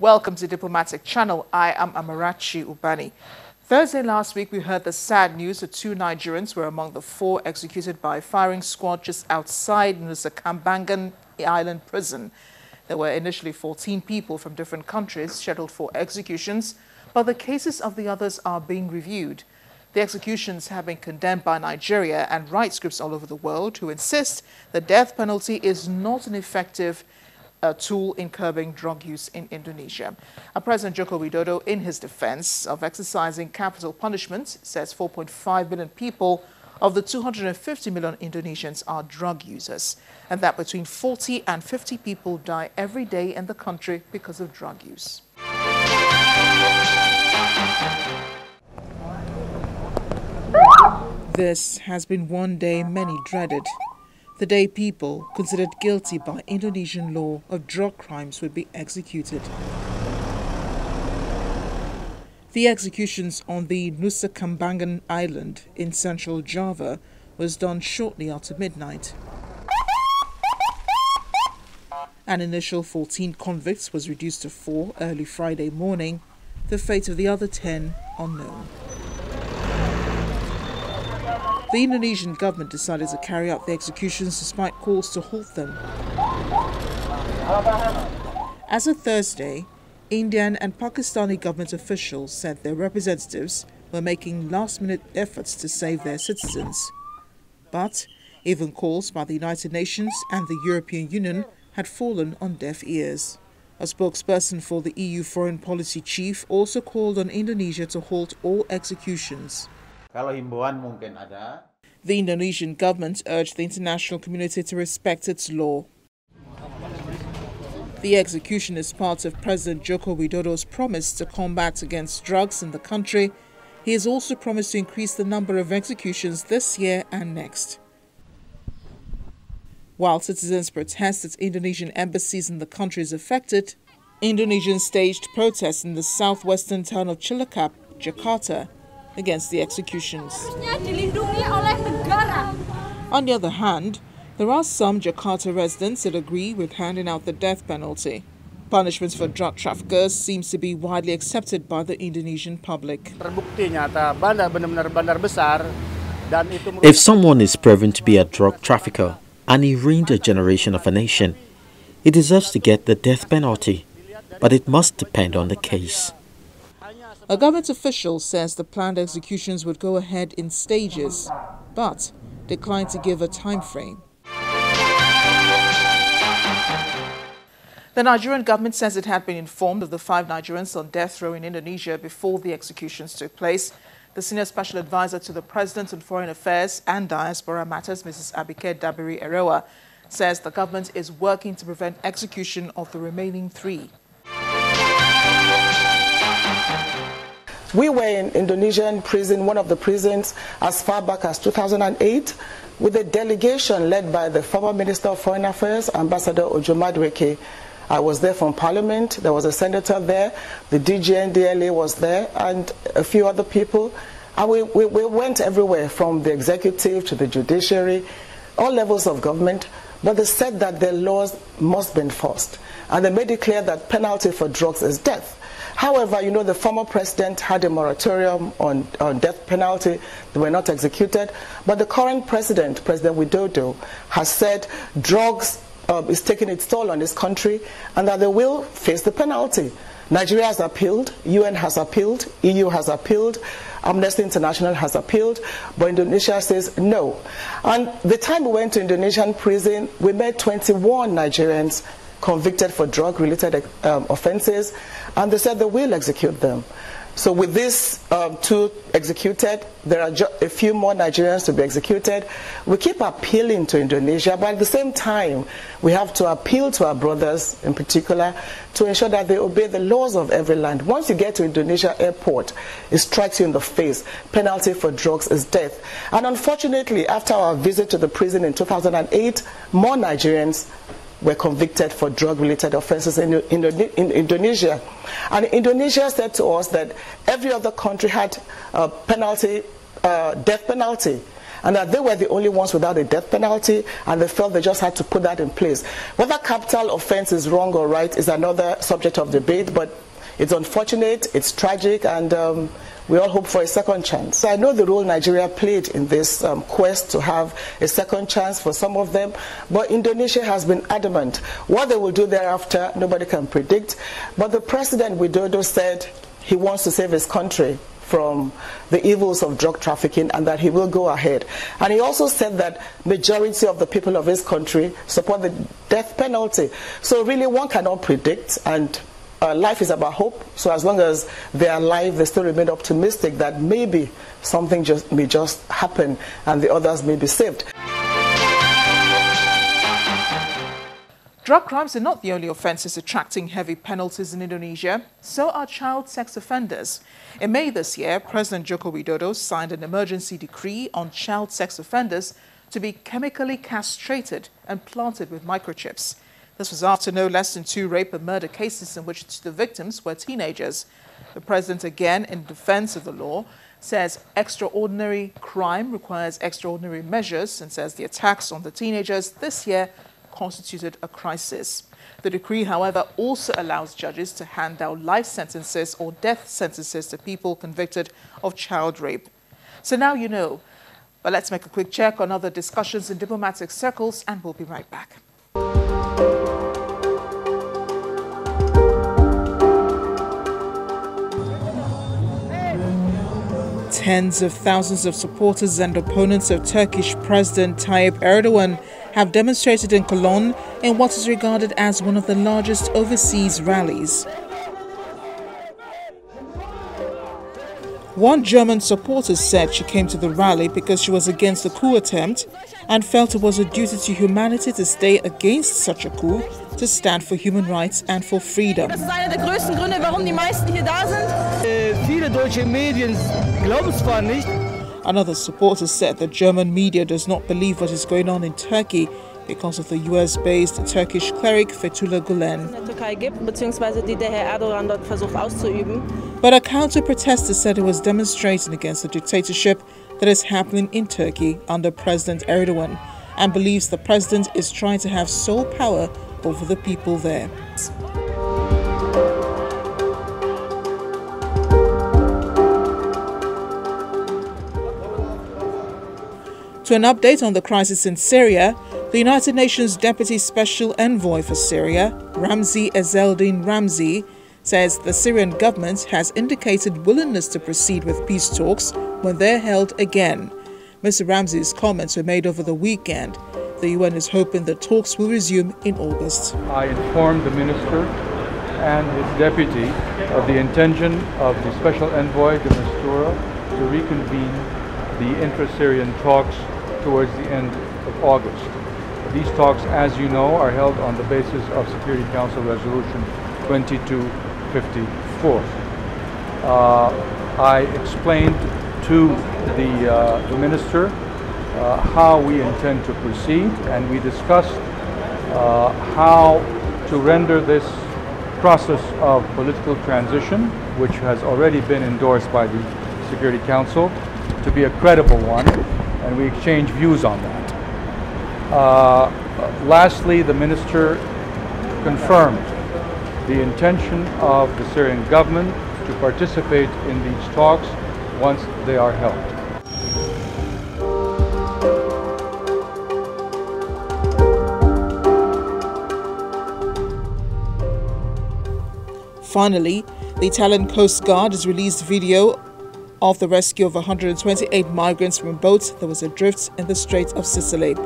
Welcome to Diplomatic Channel. I am AMARACHI UBANI. Thursday last week, we heard the sad news that 2 Nigerians were among the 4 executed by a firing squad just outside Nusa Kambangan Island prison. There were initially 14 people from different countries scheduled for executions, but the cases of the others are being reviewed. The executions have been condemned by Nigeria and rights groups all over the world who insist the death penalty is not an effective tool in curbing drug use in Indonesia. President Joko Widodo, in his defense of exercising capital punishment, says 4.5 million people of the 250 million Indonesians are drug users, and that between 40 and 50 people die every day in the country because of drug use. This has been one day many dreaded. The day people considered guilty by Indonesian law of drug crimes would be executed. The executions on the Nusa Kambangan Island in central Java was done shortly after midnight. An initial 14 convicts was reduced to 4 early Friday morning, the fate of the other 10 unknown. The Indonesian government decided to carry out the executions despite calls to halt them. As of Thursday, Indian and Pakistani government officials said their representatives were making last-minute efforts to save their citizens. But even calls by the United Nations and the European Union had fallen on deaf ears. A spokesperson for the EU foreign policy chief also called on Indonesia to halt all executions. The Indonesian government urged the international community to respect its law. The execution is part of President Joko Widodo's promise to combat against drugs in the country. He has also promised to increase the number of executions this year and next. While citizens protest at Indonesian embassies in the countries affected, Indonesians staged protests in the southwestern town of Cilacap, Jakarta, against the executions. On the other hand, there are some Jakarta residents that agree with handing out the death penalty. Punishments for drug traffickers seems to be widely accepted by the Indonesian public. If someone is proven to be a drug trafficker and he ruined a generation of a nation, he deserves to get the death penalty, but it must depend on the case. A government official says the planned executions would go ahead in stages, but declined to give a time frame. The Nigerian government says it had been informed of the 5 Nigerians on death row in Indonesia before the executions took place. The senior special advisor to the President on Foreign Affairs and Diaspora Matters, Mrs. Abike Dabiri, says the government is working to prevent execution of the remaining 3. We were in Indonesian prison, one of the prisons, as far back as 2008, with a delegation led by the former Minister of Foreign Affairs, Ambassador Ojo Madueke. I was there from Parliament. There was a senator there. The DG NDLA was there, and a few other people. And we went everywhere, from the executive to the judiciary, all levels of government. But they said that their laws must be enforced. And they made it clear that penalty for drugs is death. However, you know, the former president had a moratorium on death penalty. They were not executed. But the current president, President Widodo, has said drugs is taking its toll on this country and that they will face the penalty. Nigeria has appealed, UN has appealed, EU has appealed, Amnesty International has appealed, but Indonesia says no. And the time we went to Indonesian prison, we met 21 Nigerians convicted for drug-related offenses, and they said they will execute them. So with these 2 executed, there are a few more Nigerians to be executed. We keep appealing to Indonesia, but at the same time, we have to appeal to our brothers in particular to ensure that they obey the laws of every land. Once you get to Indonesia airport, it strikes you in the face. Penalty for drugs is death. And unfortunately, after our visit to the prison in 2008, more Nigerians were convicted for drug-related offenses in Indonesia. And Indonesia said to us that every other country had a penalty, death penalty. and that they were the only ones without a death penalty, and they felt they just had to put that in place. Whether capital offense is wrong or right is another subject of debate, but it's unfortunate, it's tragic, and we all hope for a second chance. I know the role Nigeria played in this quest to have a second chance for some of them, but Indonesia has been adamant. What they will do thereafter, nobody can predict. But the President Widodo said he wants to save his country from the evils of drug trafficking and that he will go ahead. And he also said that majority of the people of his country support the death penalty. So really one cannot predict, and life is about hope, so as long as they are alive, they still remain optimistic that maybe something may just happen and the others may be saved. Drug crimes are not the only offences attracting heavy penalties in Indonesia. So are child sex offenders. In May this year, President Joko Widodo signed an emergency decree on child sex offenders to be chemically castrated and planted with microchips. This was after no less than 2 rape and murder cases in which the victims were teenagers. The president, again in defense of the law, says extraordinary crime requires extraordinary measures and says the attacks on the teenagers this year constituted a crisis. The decree, however, also allows judges to hand down life sentences or death sentences to people convicted of child rape. So now you know. But let's make a quick check on other discussions in diplomatic circles and we'll be right back. Tens of thousands of supporters and opponents of Turkish President Tayyip Erdogan have demonstrated in Cologne in what is regarded as one of the largest overseas rallies. One German supporter said she came to the rally because she was against the coup attempt and felt it was a duty to humanity to stay against such a coup, to stand for human rights and for freedom. Das ist einer der größten Gründe, warum die meisten hier da sind. Viele deutsche Medien glauben es zwar nicht. Another supporter said the German media does not believe what is going on in Turkey because of the US-based Turkish cleric Fethullah Gulen. But a counter-protester said it was demonstrating against the dictatorship that is happening in Turkey under President Erdogan and believes the president is trying to have sole power over the people there. To an update on the crisis in Syria, the United Nations Deputy Special Envoy for Syria, EZZELDIN, says the Syrian government has indicated willingness to proceed with peace talks when they're held again. Mr. RAMZY's comments were made over the weekend. The UN is hoping the talks will resume in August. I informed the minister and his deputy of the intention of the Special Envoy de Mistura to reconvene the intra-Syrian talks towards the end of August. These talks, as you know, are held on the basis of Security Council Resolution 2254. I explained to the minister how we intend to proceed, and we discussed how to render this process of political transition, which has already been endorsed by the Security Council, to be a credible one, and we exchanged views on that. Lastly, the minister confirmed the intention of the Syrian government to participate in these talks once they are held. Finally, the Italian Coast Guard has released video of the rescue of 128 migrants from a boat that was adrift in the Strait of Sicily.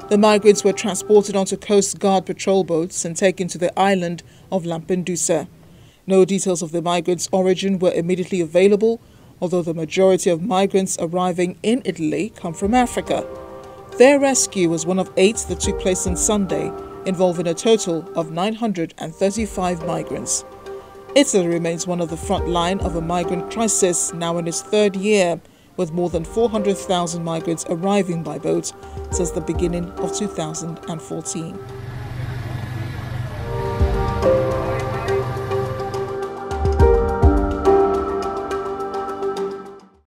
The migrants were transported onto Coast Guard patrol boats and taken to the island of Lampedusa. No details of the migrants' origin were immediately available, although the majority of migrants arriving in Italy come from Africa. Their rescue was one of 8 that took place on Sunday, involving a total of 935 migrants. Italy remains one of the front line of a migrant crisis now in its 3rd year, with more than 400,000 migrants arriving by boat since the beginning of 2014.